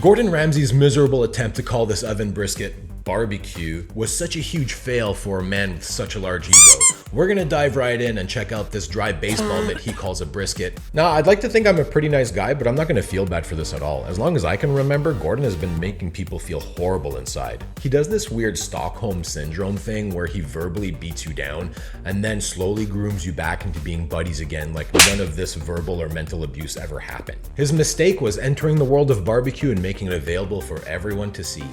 Gordon Ramsay's miserable attempt to call this oven brisket barbecue was such a huge fail for a man with such a large ego. We're gonna dive right in and check out this dry baseball that he calls a brisket. Now, I'd like to think I'm a pretty nice guy, but I'm not gonna feel bad for this at all. As long as I can remember, Gordon has been making people feel horrible inside. He does this weird Stockholm syndrome thing where he verbally beats you down and then slowly grooms you back into being buddies again, like none of this verbal or mental abuse ever happened. His mistake was entering the world of barbecue and making it available for everyone to see.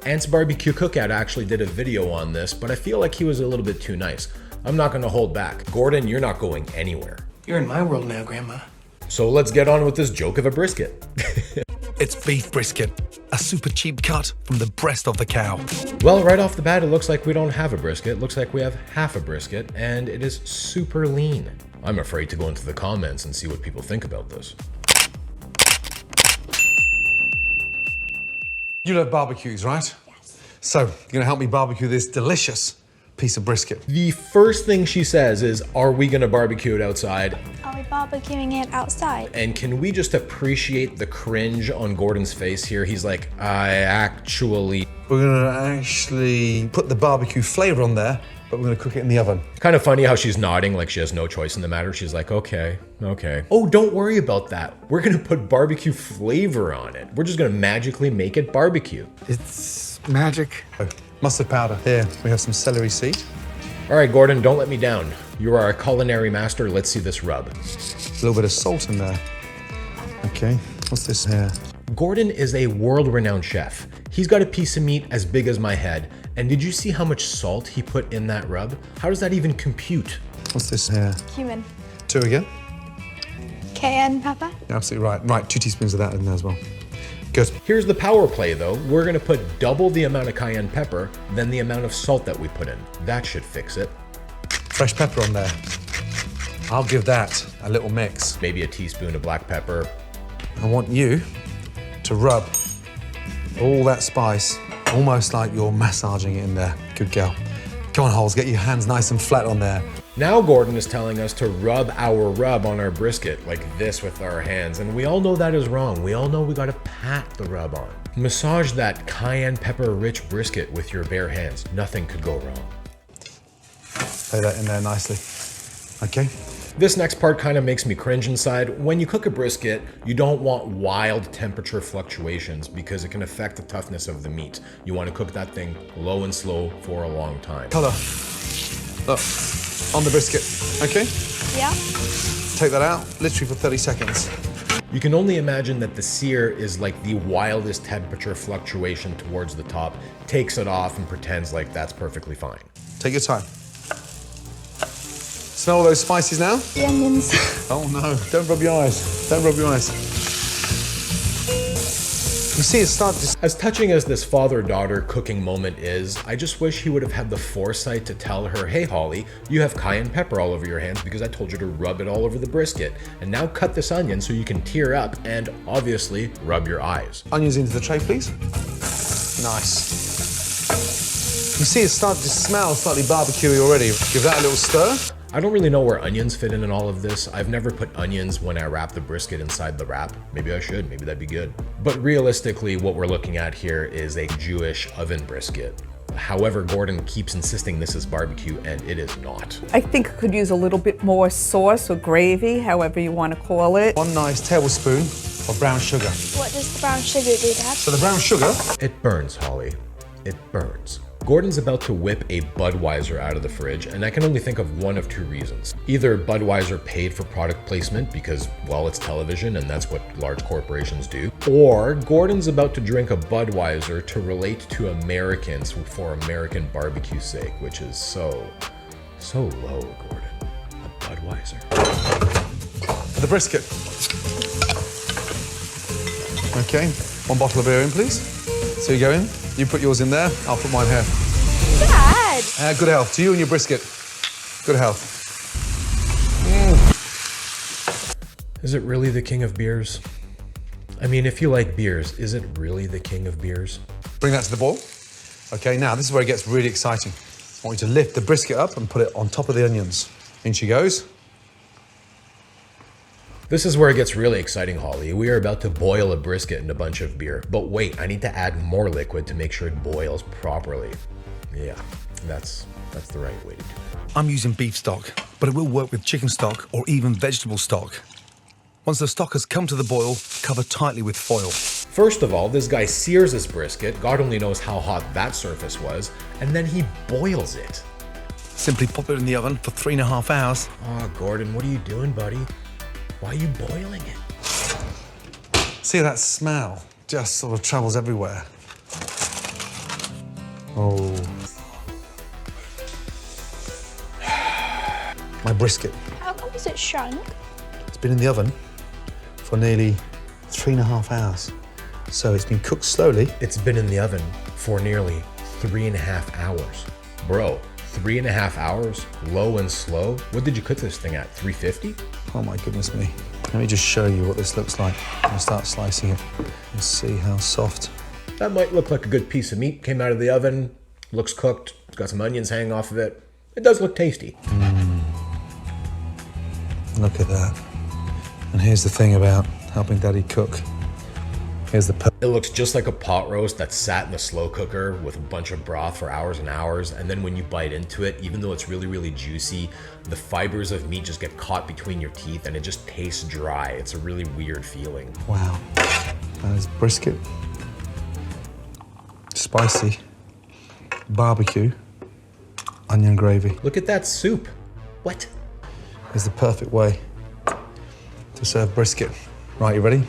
Ant's Barbecue Cookout actually did a video on this, but I feel like he was a little bit too nice. I'm not gonna hold back. Gordon, you're not going anywhere. You're in my world now, Grandma. So let's get on with this joke of a brisket. It's beef brisket, a super cheap cut from the breast of the cow. Well, right off the bat, it looks like we don't have a brisket. It looks like we have half a brisket, and it is super lean. I'm afraid to go into the comments and see what people think about this. You love barbecues, right? Yes. So, you're gonna help me barbecue this delicious piece of brisket. The first thing she says is, are we gonna barbecue it outside? Are we barbecuing it outside? And can we just appreciate the cringe on Gordon's face here? He's like, we're gonna actually put the barbecue flavor on there, but we're gonna cook it in the oven. Kind of funny how she's nodding like she has no choice in the matter. She's like, okay. Oh, don't worry about that. We're gonna put barbecue flavor on it. We're just gonna magically make it barbecue. It's magic. Oh, mustard powder. Here, we have some celery seed. All right, Gordon, don't let me down. You are a culinary master. Let's see this rub. A little bit of salt in there. Okay, what's this here? Gordon is a world-renowned chef. He's got a piece of meat as big as my head. And did you see how much salt he put in that rub? How does that even compute? What's this here? Cumin. 2 again? Cayenne pepper. You're absolutely right. Right, 2 teaspoons of that in there as well. Good. Here's the power play though. We're gonna put double the amount of cayenne pepper than the amount of salt that we put in. That should fix it. Fresh pepper on there. I'll give that a little mix. Maybe a teaspoon of black pepper. I want you to rub all that spice, almost like you're massaging it in there. Good girl. Come on, Holes, get your hands nice and flat on there. Now Gordon is telling us to rub our rub on our brisket like this with our hands, and we all know that is wrong. We all know we gotta pat the rub on. Massage that cayenne pepper rich brisket with your bare hands. Nothing could go wrong. Lay that in there nicely. Okay. This next part kind of makes me cringe inside. When you cook a brisket, you don't want wild temperature fluctuations because it can affect the toughness of the meat. You want to cook that thing low and slow for a long time. Colour. Look, on the brisket. Okay? Yeah. Take that out, literally for 30 seconds. You can only imagine that the sear is like the wildest temperature fluctuation towards the top, takes it off and pretends like that's perfectly fine. Take your time. Smell all those spices now? The onions. Oh no, don't rub your eyes. Don't rub your eyes. You see, it's starting to... As touching as this father-daughter cooking moment is, I just wish he would have had the foresight to tell her, hey Holly, you have cayenne pepper all over your hands because I told you to rub it all over the brisket. And now cut this onion so you can tear up and obviously rub your eyes. Onions into the tray, please. Nice. You see, it's starting to smell slightly barbecuey already. Give that a little stir. I don't really know where onions fit in all of this. I've never put onions when I wrap the brisket inside the wrap. Maybe I should, maybe that'd be good. But realistically, what we're looking at here is a Jewish oven brisket. However, Gordon keeps insisting this is barbecue, and it is not. I think it could use a little bit more sauce or gravy, however you want to call it. 1 nice tablespoon of brown sugar. What does the brown sugar do, Dad? So the brown sugar... It burns, Holly. It burns. Gordon's about to whip a Budweiser out of the fridge, and I can only think of one of 2 reasons. Either Budweiser paid for product placement because, well, it's television and that's what large corporations do, or Gordon's about to drink a Budweiser to relate to Americans for American barbecue's sake, which is so low, Gordon. A Budweiser. For the brisket. Okay, 1 bottle of beer in, please. So you go in. You put yours in there, I'll put mine here. Dad! Good health to you and your brisket. Good health. Is it really the king of beers? I mean, if you like beers, is it really the king of beers? Bring that to the boil. Okay, now this is where it gets really exciting. I want you to lift the brisket up and put it on top of the onions. In she goes. This is where it gets really exciting, Holly. We are about to boil a brisket in a bunch of beer. But wait, I need to add more liquid to make sure it boils properly. Yeah, that's the right way to do it. I'm using beef stock, but it will work with chicken stock or even vegetable stock. Once the stock has come to the boil, cover tightly with foil. First of all, this guy sears his brisket. God only knows how hot that surface was. And then he boils it. Simply pop it in the oven for 3.5 hours. Oh, Gordon, what are you doing, buddy? Why are you boiling it? See, that smell just sort of travels everywhere. Oh. My brisket. How come is it shrunk? It's been in the oven for nearly 3.5 hours. So it's been cooked slowly. It's been in the oven for nearly 3.5 hours. Bro, 3.5 hours, low and slow? What did you cook this thing at, 350? Oh my goodness me. Let me just show you what this looks like. I'll start slicing it and see how soft. That might look like a good piece of meat. Came out of the oven, looks cooked. It's got some onions hanging off of it. It does look tasty. Look at that. And here's the thing about helping Daddy cook. Here's the It looks just like a pot roast that sat in the slow cooker with a bunch of broth for hours and hours. And then when you bite into it, even though it's really, really juicy, the fibers of meat just get caught between your teeth and it just tastes dry. It's a really weird feeling. Wow. That is brisket. Spicy. Barbecue. Onion gravy. Look at that soup. What? Is the perfect way to serve brisket. Right, you ready?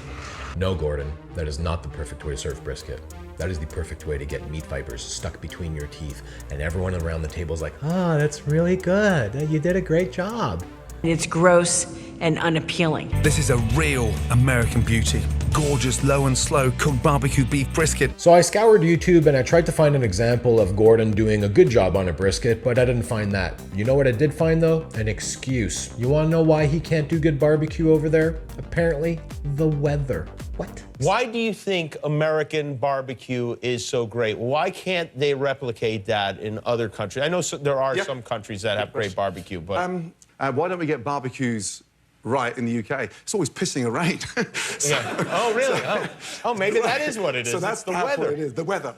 No, Gordon, that is not the perfect way to serve brisket. That is the perfect way to get meat fibers stuck between your teeth. And everyone around the table is like, oh, that's really good. You did a great job. It's gross and unappealing. This is a real American beauty. Gorgeous, low and slow cooked barbecue beef brisket. So I scoured YouTube and I tried to find an example of Gordon doing a good job on a brisket, but I didn't find that. You know what I did find though? An excuse. You wanna know why he can't do good barbecue over there? Apparently, the weather. What? Why do you think American barbecue is so great? Why can't they replicate that in other countries? I know there are some countries that have great barbecue, but... why don't we get barbecues right in the UK? It's always pissing a rain. Yeah. Oh, really? Oh, maybe that is what it is. So that's the what weather. it is, the weather.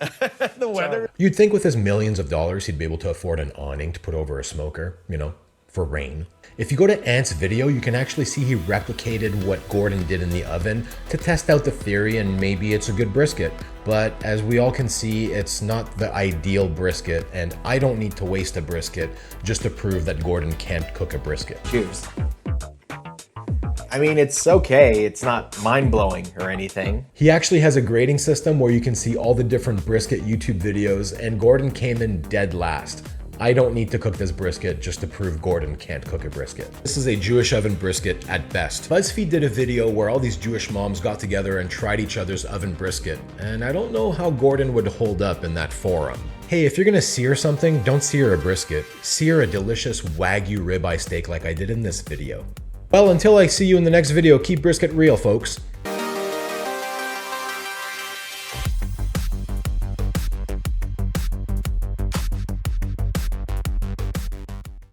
The weather. You'd think with his millions of dollars, he'd be able to afford an awning to put over a smoker, you know, for rain. If you go to Ant's video, you can actually see he replicated what Gordon did in the oven to test out the theory, and maybe it's a good brisket. But as we all can see, it's not the ideal brisket, and I don't need to waste a brisket just to prove that Gordon can't cook a brisket. Cheers. I mean, it's okay. It's not mind-blowing or anything. He actually has a grading system where you can see all the different brisket YouTube videos, and Gordon came in dead last. I don't need to cook this brisket just to prove Gordon can't cook a brisket. This is a Jewish oven brisket at best. BuzzFeed did a video where all these Jewish moms got together and tried each other's oven brisket, and I don't know how Gordon would hold up in that forum. Hey, if you're gonna sear something, don't sear a brisket. Sear a delicious Wagyu ribeye steak like I did in this video. Well, until I see you in the next video, keep brisket real, folks.